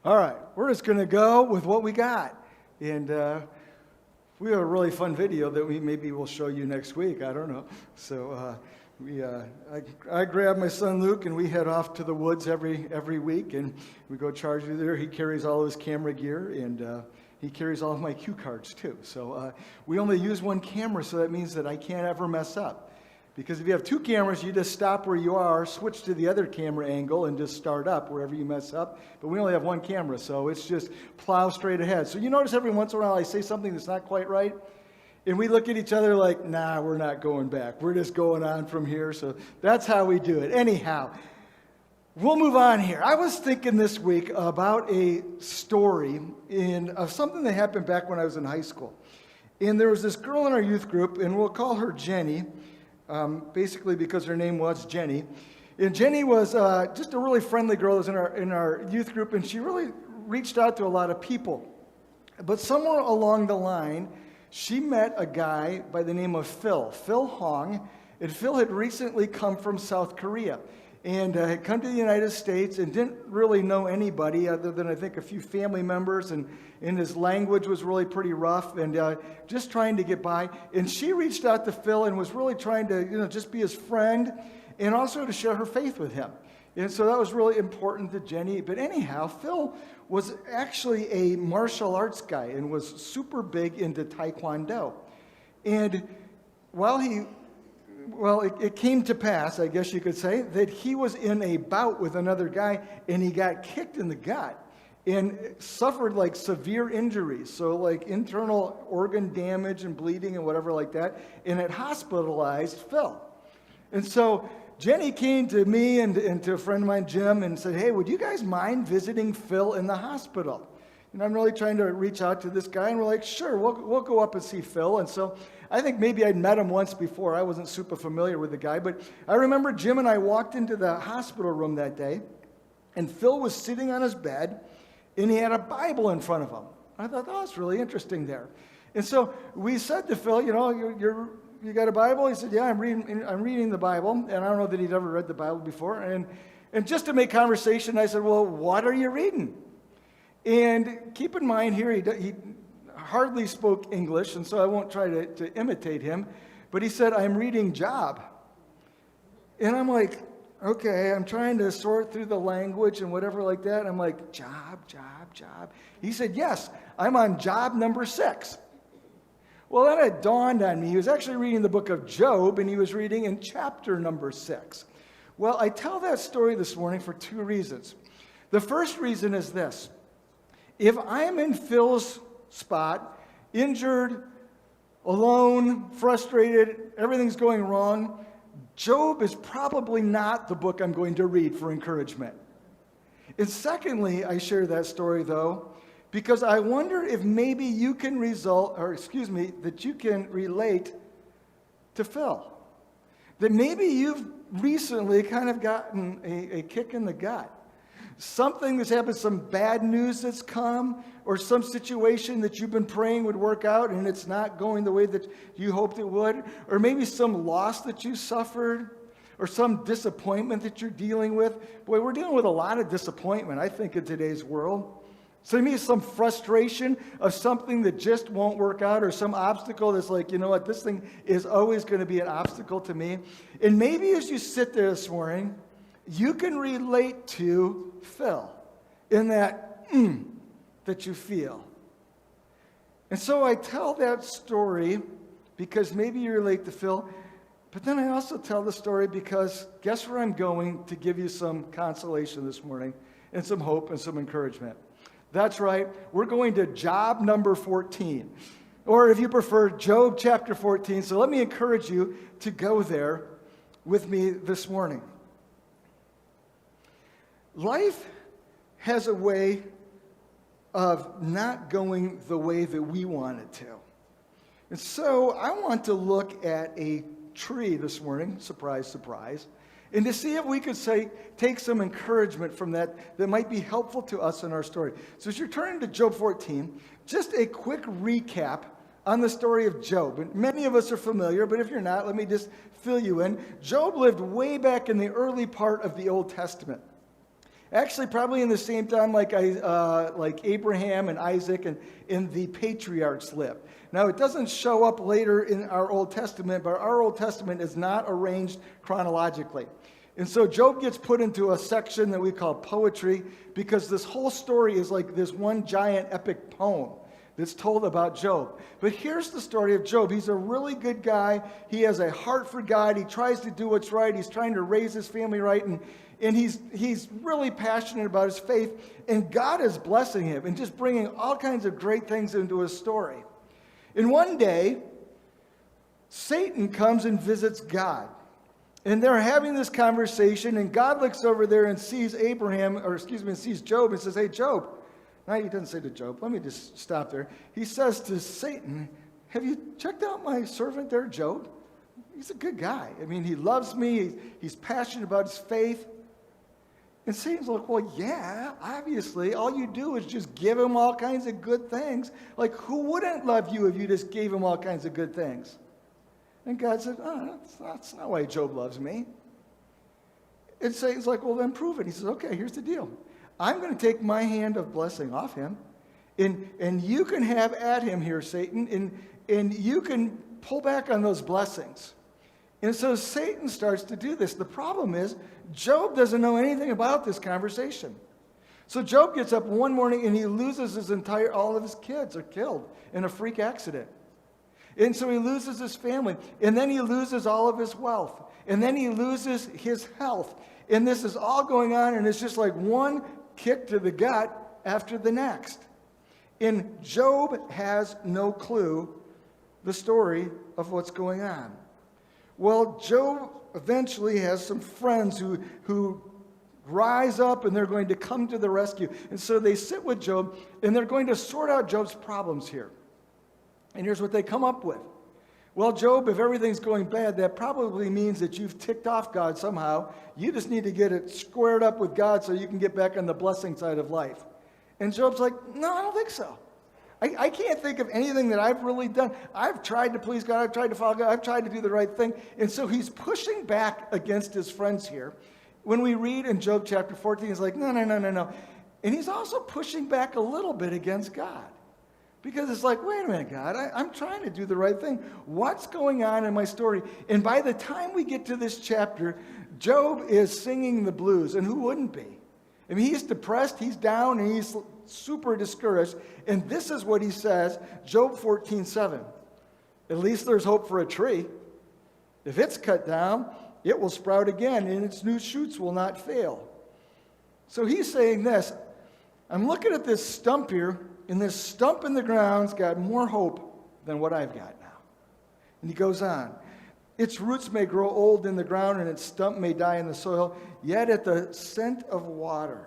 All right, we're just going to go with what we got. And we have a really fun video that maybe we'll show you next week. I don't know. So I grab my son Luke and we head off to the woods every week, and we go charge through there. He carries all of his camera gear, and he carries all of my cue cards too. So we only use one camera, so that means that I can't ever mess up. Because if you have two cameras, you just stop where you are, switch to the other camera angle, and just start up wherever you mess up. But we only have one camera, so it's just plow straight ahead. So you notice every once in a while I say something that's not quite right, and we look at each other like, nah, we're not going back. We're just going on from here. So that's how we do it. Anyhow, we'll move on here. I was thinking this week about a story of something that happened back when I was in high school. And there was this girl in our youth group, and we'll call her Jenny. Basically because her name was Jenny. And Jenny was just a really friendly girl that was in our youth group, and she really reached out to a lot of people. But somewhere along the line, she met a guy by the name of Phil Hong, and Phil had recently come from South Korea and had come to the United States and didn't really know anybody other than I think a few family members, and his language was really pretty rough, and just trying to get by. And she reached out to Phil and was really trying to just be his friend and also to share her faith with him. And so that was really important to Jenny. But anyhow, Phil was actually a martial arts guy and was super big into Taekwondo. And it came to pass, I guess you could say, that he was in a bout with another guy, and he got kicked in the gut and suffered like severe injuries, so like internal organ damage and bleeding and whatever like that, and it hospitalized Phil. And so Jenny came to me and to a friend of mine, Jim, and said, hey, would you guys mind visiting Phil in the hospital? And I'm really trying to reach out to this guy, and we're like, sure, we'll go up and see Phil. And so I think maybe I'd met him once before. I wasn't super familiar with the guy, but I remember Jim and I walked into the hospital room that day, and Phil was sitting on his bed, and he had a Bible in front of him. I thought, oh, that's really interesting there. And so we said to Phil, you got a Bible? He said, yeah, I'm reading the Bible. And I don't know that he'd ever read the Bible before. And just to make conversation, I said, well, what are you reading? And keep in mind here, he hardly spoke English, and so I won't try to imitate him. But he said, I'm reading Job. And I'm like, okay, I'm trying to sort through the language and whatever like that. I'm like, Job. He said, yes, I'm on job number 6. Well, then it dawned on me. He was actually reading the book of Job, and he was reading in chapter number 6. Well, I tell that story this morning for 2 reasons. The first reason is this. If I'm in Phil's spot, injured, alone, frustrated, everything's going wrong, Job is probably not the book I'm going to read for encouragement. And secondly, I share that story, though, because I wonder if maybe you can that you can relate to Phil. That maybe you've recently kind of gotten a kick in the gut. Something that's happened, some bad news that's come, or some situation that you've been praying would work out and it's not going the way that you hoped it would, or maybe some loss that you suffered, or some disappointment that you're dealing with. Boy, we're dealing with a lot of disappointment, I think, in today's world. So maybe some frustration of something that just won't work out, or some obstacle that's like, you know what, this thing is always going to be an obstacle to me. And maybe as you sit there this morning, you can relate to Phil in that that you feel. And so I tell that story because maybe you relate to Phil, but then I also tell the story because guess where I'm going to give you some consolation this morning and some hope and some encouragement. That's right, we're going to job number 14, or if you prefer, Job chapter 14. So let me encourage you to go there with me this morning. Life has a way of not going the way that we want it to. And so I want to look at a tree this morning, surprise, surprise, and to see if we could take some encouragement from that might be helpful to us in our story. So as you're turning to Job 14, just a quick recap on the story of Job. And many of us are familiar, but if you're not, let me just fill you in. Job lived way back in the early part of the Old Testament. Actually, probably in the same time like Abraham and Isaac and the patriarchs lived. Now, it doesn't show up later in our Old Testament, but our Old Testament is not arranged chronologically. And so Job gets put into a section that we call poetry because this whole story is like this one giant epic poem that's told about Job. But here's the story of Job. He's a really good guy. He has a heart for God. He tries to do what's right. He's trying to raise his family right. And he's really passionate about his faith. And God is blessing him and just bringing all kinds of great things into his story. And one day, Satan comes and visits God. And they're having this conversation, and God looks over there and sees sees Job and says, "Hey, Job." No, he doesn't say to Job. Let me just stop there. He says to Satan, "Have you checked out my servant there, Job? He's a good guy. I mean, he loves me. He's passionate about his faith." And Satan's like, "Well, yeah, obviously. All you do is just give him all kinds of good things. Like, who wouldn't love you if you just gave him all kinds of good things?" And God said, "Oh, that's not why Job loves me." And Satan's like, "Well, then prove it." He says, "Okay, here's the deal. I'm going to take my hand of blessing off him, and you can have at him here, Satan, and you can pull back on those blessings." And so Satan starts to do this. The problem is, Job doesn't know anything about this conversation. So Job gets up one morning and he loses all of his kids are killed in a freak accident. And so he loses his family, and then he loses all of his wealth, and then he loses his health. And this is all going on, and it's just like one kick to the gut after the next. And Job has no clue the story of what's going on. Well, Job eventually has some friends who rise up, and they're going to come to the rescue. And so they sit with Job, and they're going to sort out Job's problems here. And here's what they come up with. "Well, Job, if everything's going bad, that probably means that you've ticked off God somehow. You just need to get it squared up with God so you can get back on the blessing side of life." And Job's like, "No, I don't think so. I can't think of anything that I've really done. I've tried to please God. I've tried to follow God. I've tried to do the right thing." And so he's pushing back against his friends here. When we read in Job chapter 14, he's like, no. And he's also pushing back a little bit against God. Because it's like, wait a minute, God, I'm trying to do the right thing. What's going on in my story? And by the time we get to this chapter, Job is singing the blues. And who wouldn't be? I mean, he's depressed, he's down, and he's super discouraged. And this is what he says, Job 14:7. "At least there's hope for a tree. If it's cut down, it will sprout again, and its new shoots will not fail." So he's saying this. I'm looking at this stump here, and this stump in the ground's got more hope than what I've got now. And he goes on. "Its roots may grow old in the ground, and its stump may die in the soil. Yet at the scent of water,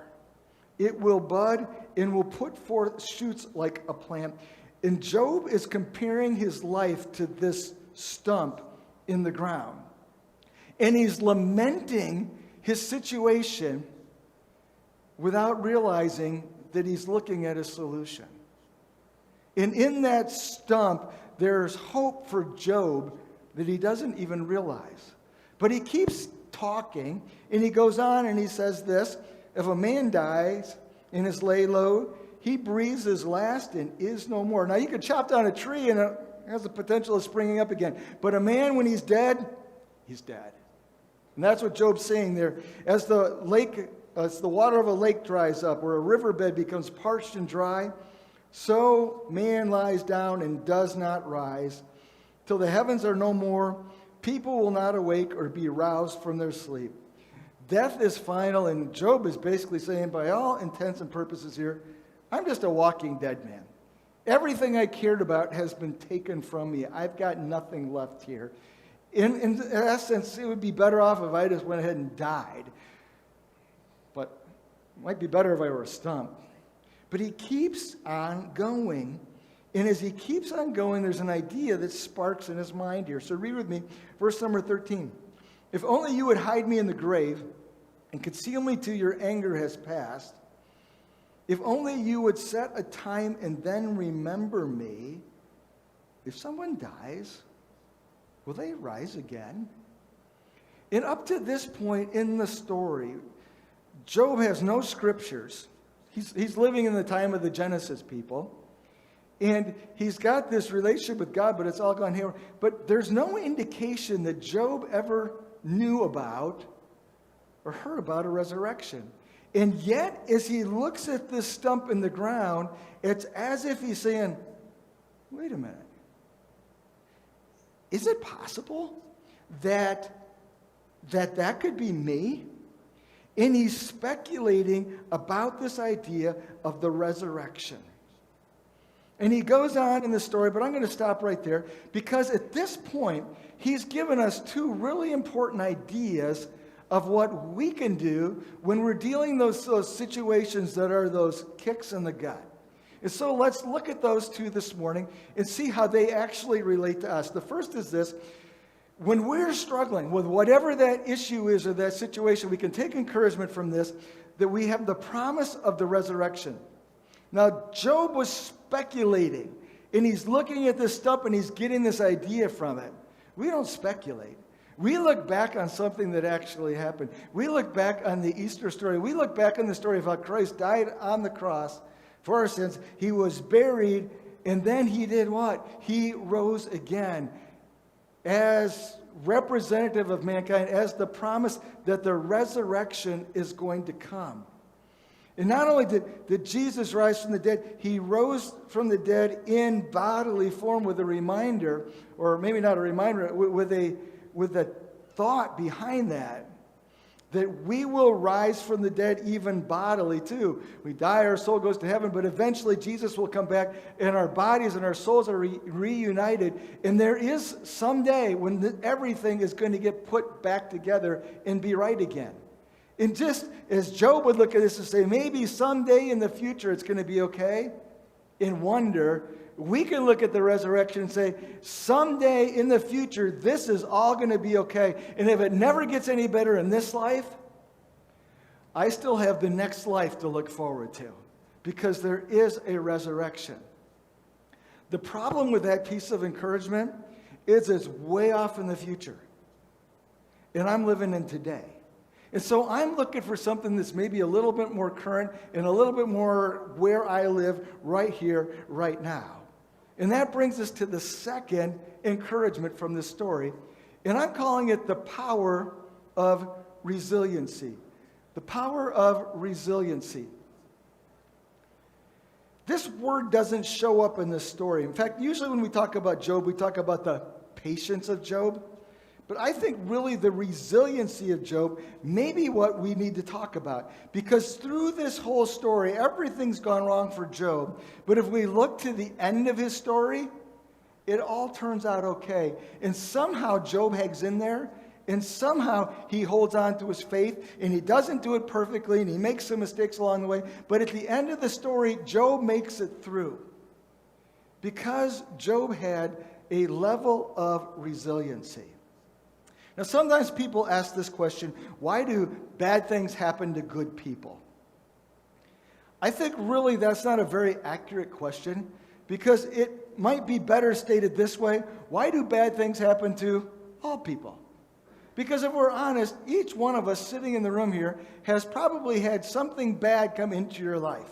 it will bud and will put forth shoots like a plant." And Job is comparing his life to this stump in the ground. And he's lamenting his situation without realizing that he's looking at a solution. And in that stump, there's hope for Job that he doesn't even realize. But he keeps talking, and he goes on and he says this, "If a man dies and is laid low, he breathes his last and is no more." Now, you could chop down a tree and it has the potential of springing up again. But a man, when he's dead, he's dead. And that's what Job's saying there. As the water of a lake dries up, or a riverbed becomes parched and dry, so man lies down and does not rise. Till the heavens are no more, people will not awake or be roused from their sleep. Death is final, and Job is basically saying, by all intents and purposes here, I'm just a walking dead man. Everything I cared about has been taken from me. I've got nothing left here. In essence, it would be better off if I just went ahead and died. But it might be better if I were a stump. But he keeps on going. And as he keeps on going, there's an idea that sparks in his mind here. So read with me, verse number 13. "If only you would hide me in the grave and conceal me till your anger has passed. If only you would set a time and then remember me. If someone dies, will they rise again?" And up to this point in the story, Job has no scriptures. He's living in the time of the Genesis people. And he's got this relationship with God, but it's all gone haywire. But there's no indication that Job ever knew about or heard about a resurrection. And yet, as he looks at this stump in the ground, it's as if he's saying, wait a minute. Is it possible that could be me? And he's speculating about this idea of the resurrection. And he goes on in the story, but I'm going to stop right there because at this point, he's given us two really important ideas of what we can do when we're dealing those situations that are those kicks in the gut. And so let's look at those two this morning and see how they actually relate to us. The first is this. When we're struggling with whatever that issue is or that situation, we can take encouragement from this, that we have the promise of the resurrection. Now, Job was speculating, and he's looking at this stump, and he's getting this idea from it. We don't speculate. We look back on something that actually happened. We look back on the Easter story. We look back on the story of how Christ died on the cross for our sins. He was buried, and then he did what? He rose again as representative of mankind, as the promise that the resurrection is going to come. And not only did Jesus rise from the dead, he rose from the dead in bodily form with a reminder, or maybe not a reminder, with a thought behind that we will rise from the dead even bodily too. We die, our soul goes to heaven, but eventually Jesus will come back and our bodies and our souls are reunited. And there is someday when everything is going to get put back together and be right again. And just as Job would look at this and say, maybe someday in the future it's going to be okay, and wonder, we can look at the resurrection and say, someday in the future, this is all going to be okay. And if it never gets any better in this life, I still have the next life to look forward to, because there is a resurrection. The problem with that piece of encouragement is it's way off in the future. And I'm living in today. And so I'm looking for something that's maybe a little bit more current and a little bit more where I live right here, right now. And that brings us to the second encouragement from this story. And I'm calling it the power of resiliency. The power of resiliency. This word doesn't show up in this story. In fact, usually when we talk about Job, we talk about the patience of Job. But I think really the resiliency of Job may be what we need to talk about. Because through this whole story, everything's gone wrong for Job. But if we look to the end of his story, it all turns out okay. And somehow Job hangs in there. And somehow he holds on to his faith. And he doesn't do it perfectly. And he makes some mistakes along the way. But at the end of the story, Job makes it through. Because Job had a level of resiliency. Now, sometimes people ask this question, why do bad things happen to good people? I think really that's not a very accurate question, because it might be better stated this way. Why do bad things happen to all people? Because if we're honest, each one of us sitting in the room here has probably had something bad come into your life.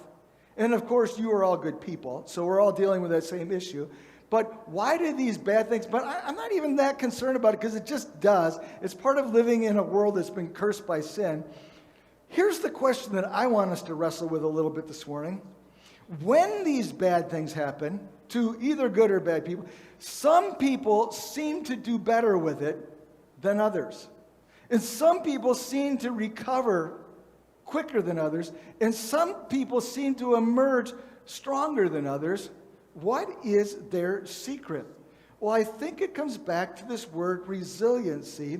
And of course, you are all good people, so we're all dealing with that same issue. But why do these bad things? But I'm not even that concerned about it, because it just does. It's part of living in a world that's been cursed by sin. Here's the question that I want us to wrestle with a little bit this morning. When these bad things happen to either good or bad people, some people seem to do better with it than others. And some people seem to recover quicker than others. And some people seem to emerge stronger than others. What is their secret? Well, I think it comes back to this word resiliency.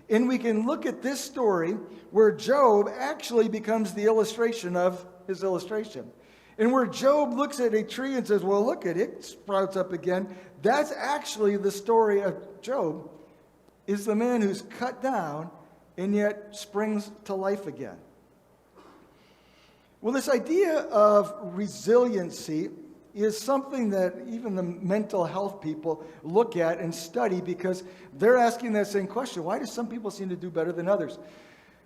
And we can look at this story where Job actually becomes the illustration of his illustration. And where Job looks at a tree and says, well, look at it, it sprouts up again. That's actually the story of Job, is the man who's cut down and yet springs to life again. Well, this idea of resiliency is something that even the mental health people look at and study, because they're asking that same question. Why do some people seem to do better than others?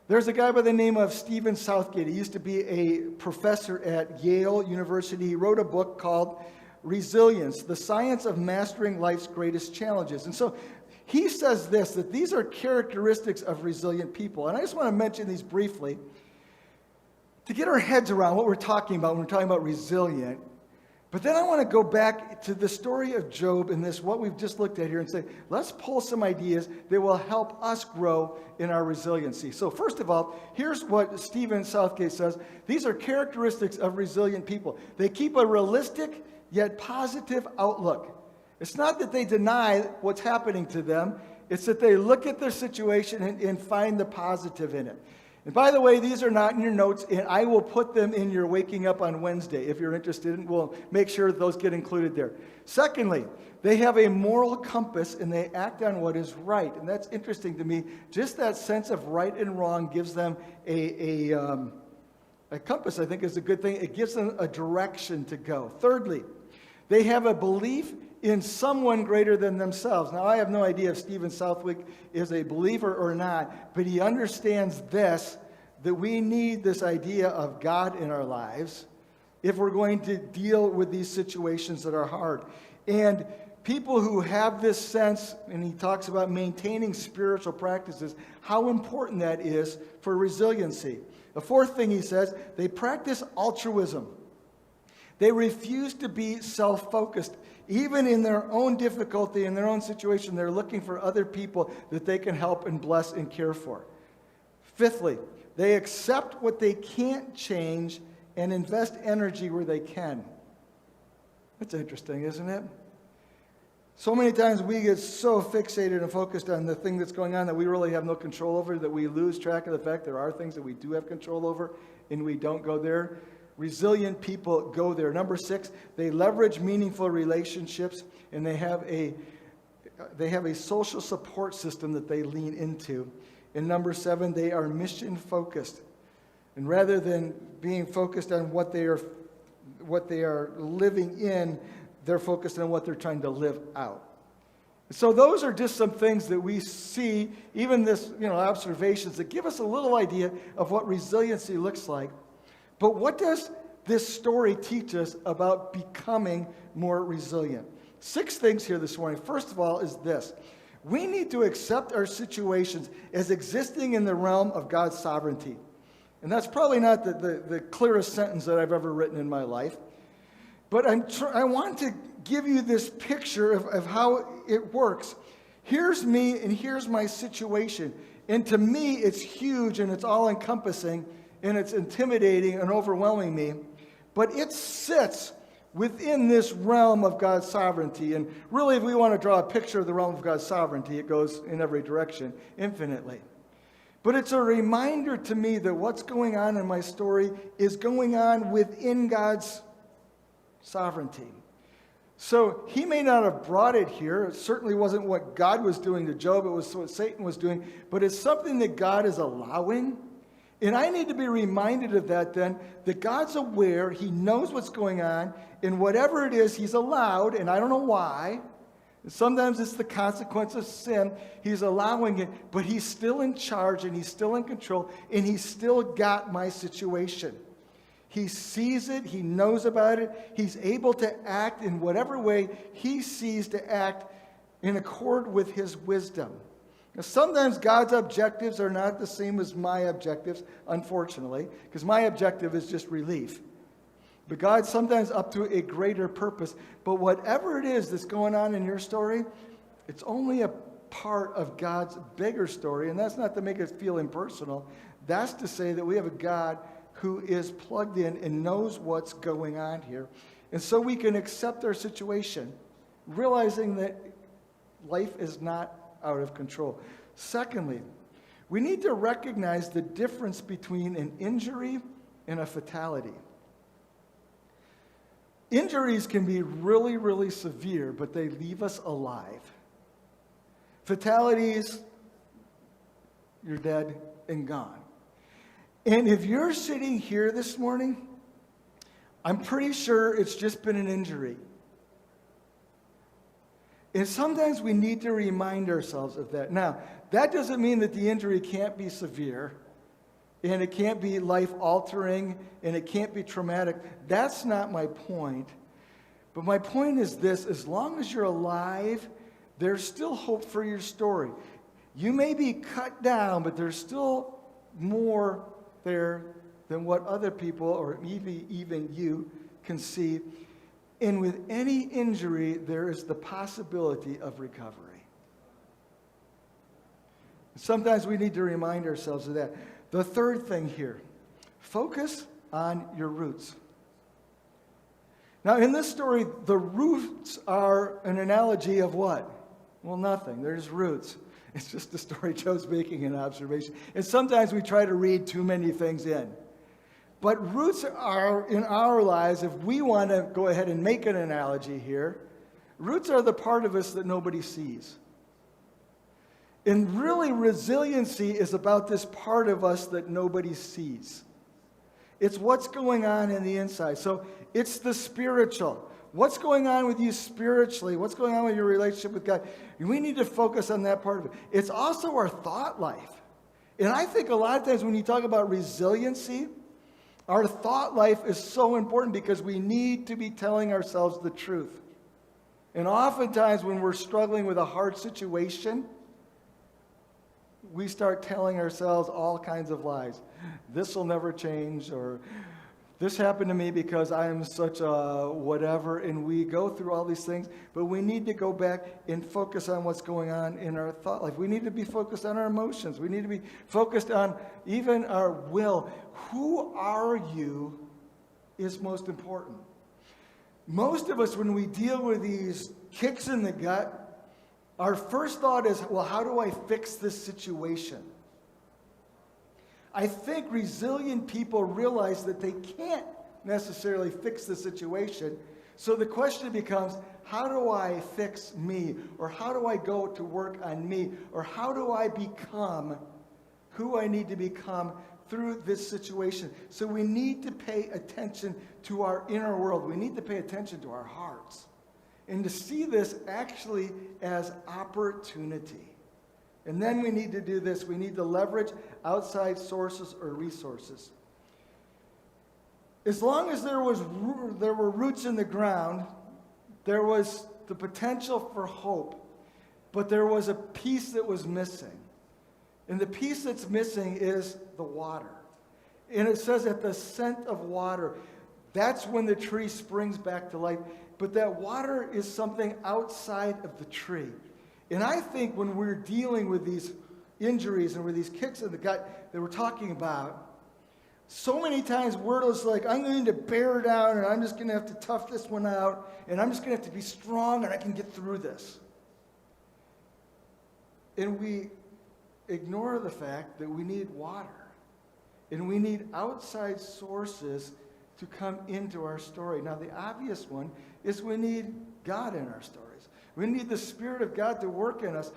There's a guy by the name of Stephen Southgate. He used to be a professor at Yale University. He wrote a book called Resilience, the Science of Mastering Life's Greatest Challenges. And so he says this, that these are characteristics of resilient people. And I just want to mention these briefly to get our heads around what we're talking about when we're talking about resilient. But then I want to go back to the story of Job and this, what we've just looked at here, and say, let's pull some ideas that will help us grow in our resiliency. So first of all, here's what Stephen Southgate says. These are characteristics of resilient people. They keep a realistic yet positive outlook. It's not that they deny what's happening to them. It's that they look at their situation and find the positive in it. And by the way, these are not in your notes, and I will put them in your Waking Up on Wednesday if you're interested, and we'll make sure that those get included there. Secondly, they have a moral compass, and they act on what is right. And that's interesting to me. Just that sense of right and wrong gives them a compass, I think, is a good thing. It gives them a direction to go. Thirdly, they have a belief in someone greater than themselves. Now, I have no idea if Stephen Southwick is a believer or not, but he understands this, that we need this idea of God in our lives if we're going to deal with these situations that are hard. And people who have this sense, and he talks about maintaining spiritual practices, how important that is for resiliency. The fourth thing he says, they practice altruism. They refuse to be self-focused. Even in their own difficulty, in their own situation, they're looking for other people that they can help and bless and care for. Fifthly, they accept what they can't change and invest energy where they can. That's interesting, isn't it? So many times we get so fixated and focused on the thing that's going on that we really have no control over, that we lose track of the fact there are things that we do have control over, and we don't go there. Resilient people go there. Number 6, they leverage meaningful relationships, and they have a social support system that they lean into. And number 7, they are mission focused. And rather than being focused on what they are living in, they're focused on what they're trying to live out. So those are just some things that we see, even this, observations that give us a little idea of what resiliency looks like. But what does this story teach us about becoming more resilient? 6 things here this morning. First of all is this. We need to accept our situations as existing in the realm of God's sovereignty. And that's probably not the clearest sentence that I've ever written in my life. But I want to give you this picture of how it works. Here's me and here's my situation. And to me, it's huge and it's all-encompassing. And it's intimidating and overwhelming me, but it sits within this realm of God's sovereignty. And really, if we want to draw a picture of the realm of God's sovereignty, it goes in every direction, infinitely. But it's a reminder to me that what's going on in my story is going on within God's sovereignty. So he may not have brought it here. It certainly wasn't what God was doing to Job. It was what Satan was doing. But it's something that God is allowing. And I need to be reminded of that then, that God's aware, he knows what's going on, and whatever it is he's allowed, and I don't know why, sometimes it's the consequence of sin, he's allowing it, but he's still in charge, and he's still in control, and he's still got my situation. He sees it, he knows about it, he's able to act in whatever way he sees to act in accord with his wisdom. Now, sometimes God's objectives are not the same as my objectives, unfortunately, because my objective is just relief. But God's sometimes up to a greater purpose. But whatever it is that's going on in your story, it's only a part of God's bigger story. And that's not to make it feel impersonal. That's to say that we have a God who is plugged in and knows what's going on here. And so we can accept our situation, realizing that life is not out of control. Secondly, we need to recognize the difference between an injury and a fatality. Injuries can be really, really severe, but they leave us alive. Fatalities, you're dead and gone. And if you're sitting here this morning, I'm pretty sure it's just been an injury. And sometimes we need to remind ourselves of that. Now, that doesn't mean that the injury can't be severe. and it can't be life-altering, and it can't be traumatic. That's not my point. But my point is this: as long as you're alive, there's still hope for your story. You may be cut down, but there's still more there than what other people, or maybe even you, can see. And with any injury, there is the possibility of recovery. Sometimes we need to remind ourselves of that. The third thing here, focus on your roots. Now, in this story, the roots are an analogy of what? Well, nothing. There's roots. It's just a story Joe's making an observation. And sometimes we try to read too many things in. But roots are in our lives, if we want to go ahead and make an analogy here, roots are the part of us that nobody sees. And really, resiliency is about this part of us that nobody sees. It's what's going on in the inside. So it's the spiritual. What's going on with you spiritually? What's going on with your relationship with God? We need to focus on that part of it. It's also our thought life. And I think a lot of times when you talk about resiliency, our thought life is so important because we need to be telling ourselves the truth. And oftentimes when we're struggling with a hard situation, we start telling ourselves all kinds of lies. This will never change, or this happened to me because I am such a whatever, and we go through all these things, but we need to go back and focus on what's going on in our thought life. We need to be focused on our emotions. We need to be focused on even our will. Who are you is most important. Most of us, when we deal with these kicks in the gut, our first thought is, well, how do I fix this situation? I think resilient people realize that they can't necessarily fix the situation. So the question becomes, how do I fix me? Or how do I go to work on me? Or how do I become who I need to become through this situation? So we need to pay attention to our inner world. We need to pay attention to our hearts. And to see this actually as opportunity. And then we need to do this. We need to leverage outside sources or resources. As long as there were roots in the ground, there was the potential for hope. But there was a piece that was missing. And the piece that's missing is the water. And it says at the scent of water, that's when the tree springs back to life. But that water is something outside of the tree. And I think when we're dealing with these injuries and with these kicks in the gut that we're talking about, so many times we're just like, I'm going to bear down and I'm just going to have to tough this one out and I'm just going to have to be strong and I can get through this. And we ignore the fact that we need water. And we need outside sources to come into our story. Now, the obvious one is we need God in our stories. We need the Spirit of God to work in us.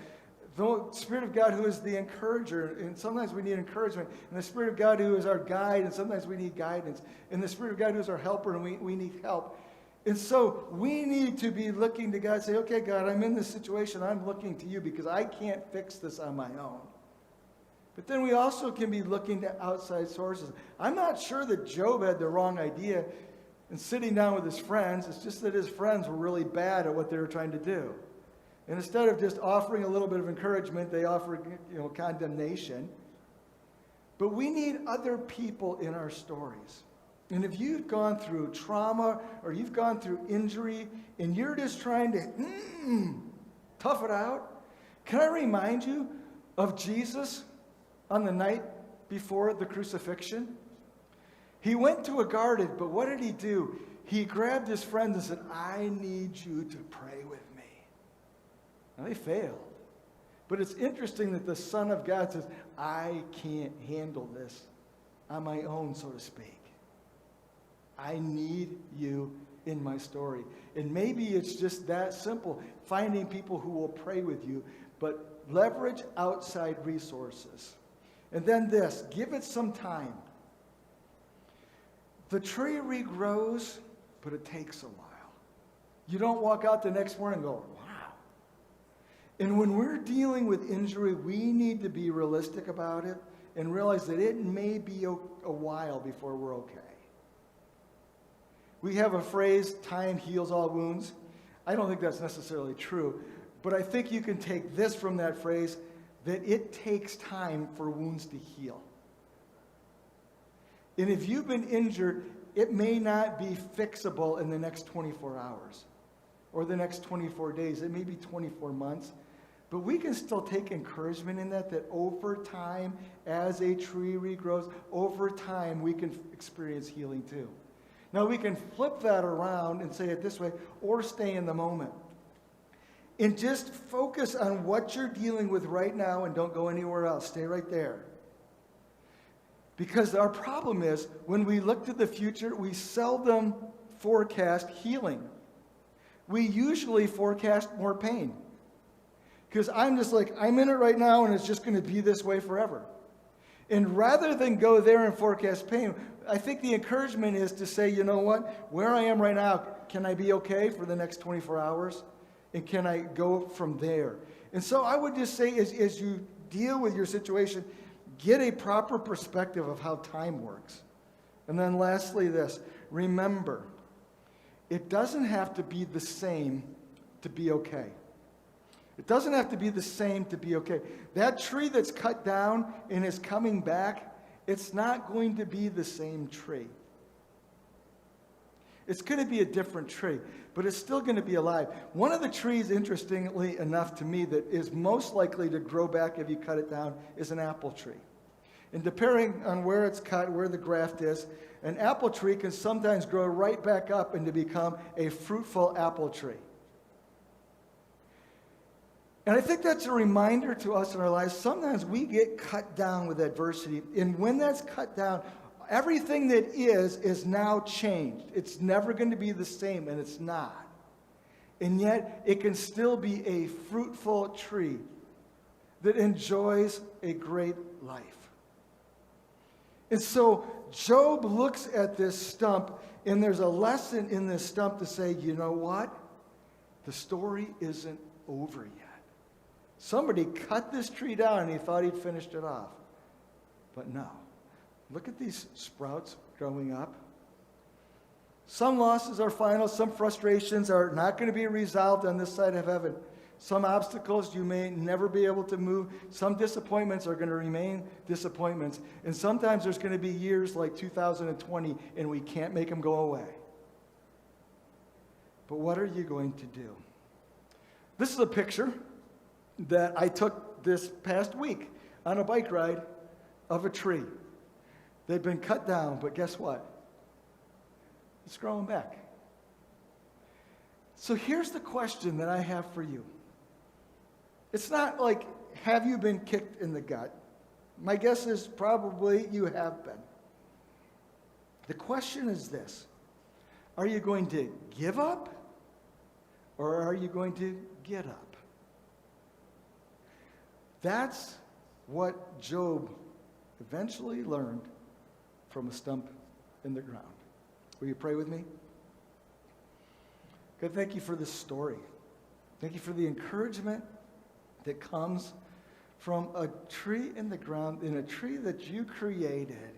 The Spirit of God who is the encourager, and sometimes we need encouragement. And the Spirit of God who is our guide, and sometimes we need guidance. And the Spirit of God who is our helper, and we need help. And so we need to be looking to God and say, okay, God, I'm in this situation. I'm looking to you because I can't fix this on my own. But then we also can be looking to outside sources. I'm not sure that Job had the wrong idea in sitting down with his friends. It's just that his friends were really bad at what they were trying to do. And instead of just offering a little bit of encouragement, they offered, condemnation. But we need other people in our stories. And if you've gone through trauma or you've gone through injury and you're just trying to tough it out, can I remind you of Jesus on the night before the crucifixion? He went to a garden, but what did he do? He grabbed his friends and said, I need you to pray with me. Now, they failed. But it's interesting that the Son of God says, I can't handle this on my own, so to speak. I need you in my story. And maybe it's just that simple, finding people who will pray with you, but leverage outside resources. And then this, give it some time. The tree regrows, but it takes a while. You don't walk out the next morning and go, wow. And when we're dealing with injury, we need to be realistic about it, and realize that it may be a while before we're okay. We have a phrase, time heals all wounds. I don't think that's necessarily true, but I think you can take this from that phrase, that it takes time for wounds to heal. And if you've been injured, it may not be fixable in the next 24 hours or the next 24 days. It may be 24 months. But we can still take encouragement in that over time, as a tree regrows, over time we can experience healing too. Now we can flip that around and say it this way, or stay in the moment. And just focus on what you're dealing with right now and don't go anywhere else. Stay right there. Because our problem is, when we look to the future, we seldom forecast healing. We usually forecast more pain. Because I'm just like, I'm in it right now and it's just going to be this way forever. And rather than go there and forecast pain, I think the encouragement is to say, you know what? Where I am right now, can I be okay for the next 24 hours? And can I go from there? And so I would just say, as you deal with your situation, get a proper perspective of how time works. And then lastly this, remember, it doesn't have to be the same to be okay. It doesn't have to be the same to be okay. That tree that's cut down and is coming back, it's not going to be the same tree. It's going to be a different tree, but it's still going to be alive. One of the trees, interestingly enough to me, that is most likely to grow back if you cut it down is an apple tree. And depending on where it's cut, where the graft is, an apple tree can sometimes grow right back up and to become a fruitful apple tree. And I think that's a reminder to us in our lives. Sometimes we get cut down with adversity. And when that's cut down, everything that is now changed. It's never going to be the same, and it's not. And yet, it can still be a fruitful tree that enjoys a great life. And so, Job looks at this stump, and there's a lesson in this stump to say, you know what? The story isn't over yet. Somebody cut this tree down and he thought he'd finished it off. But no. Look at these sprouts growing up. Some losses are final. Some frustrations are not going to be resolved on this side of heaven. Some obstacles you may never be able to move. Some disappointments are going to remain disappointments. And sometimes there's going to be years like 2020 and we can't make them go away. But what are you going to do? This is a picture that I took this past week on a bike ride of a tree. They'd been cut down, but guess what? It's growing back. So here's the question that I have for you. It's not like, have you been kicked in the gut? My guess is probably you have been. The question is this: are you going to give up, or are you going to get up? That's what Job eventually learned from a stump in the ground. Will you pray with me? God, thank you for this story. Thank you for the encouragement that comes from a tree in the ground, in a tree that you created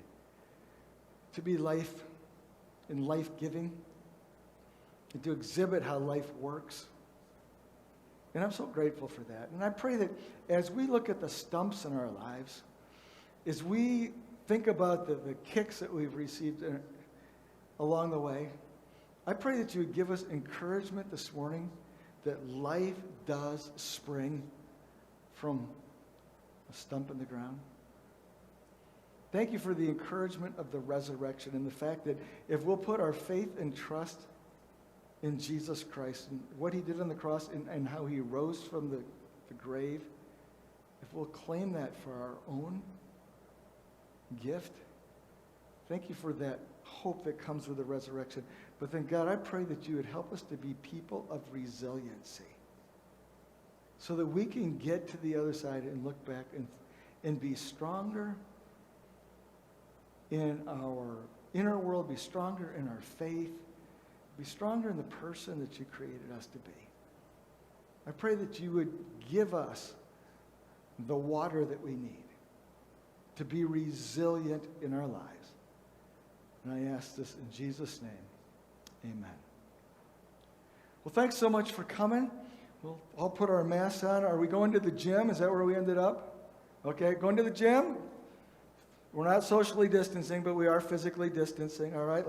to be life and life-giving, and to exhibit how life works. And I'm so grateful for that. And I pray that as we look at the stumps in our lives, as we think about the kicks that we've received along the way, I pray that you would give us encouragement this morning that life does spring from a stump in the ground. Thank you for the encouragement of the resurrection and the fact that if we'll put our faith and trust in Jesus Christ and what he did on the cross and how he rose from the grave, if we'll claim that for our own gift, thank you for that hope that comes with the resurrection. But then, God, I pray that you would help us to be people of resiliency so that we can get to the other side and look back and be stronger in our inner world, be stronger in our faith, be stronger in the person that you created us to be. I pray that you would give us the water that we need to be resilient in our lives. And I ask this in Jesus' name. Amen. Well, thanks so much for coming. We'll all put our masks on. Are we going to the gym? Is that where we ended up? Okay, going to the gym? We're not socially distancing, but we are physically distancing. All right,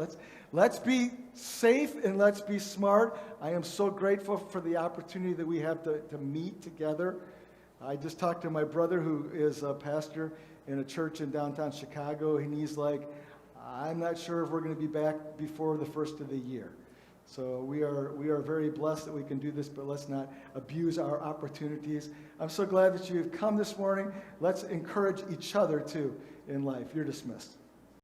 let's be safe and let's be smart. I am so grateful for the opportunity that we have to meet together. I just talked to my brother who is a pastor in a church in downtown Chicago, and he's like, I'm not sure if we're going to be back before the first of the year. So we are very blessed that we can do this, but let's not abuse our opportunities. I'm so glad that you've come this morning. Let's encourage each other too in life. You're dismissed.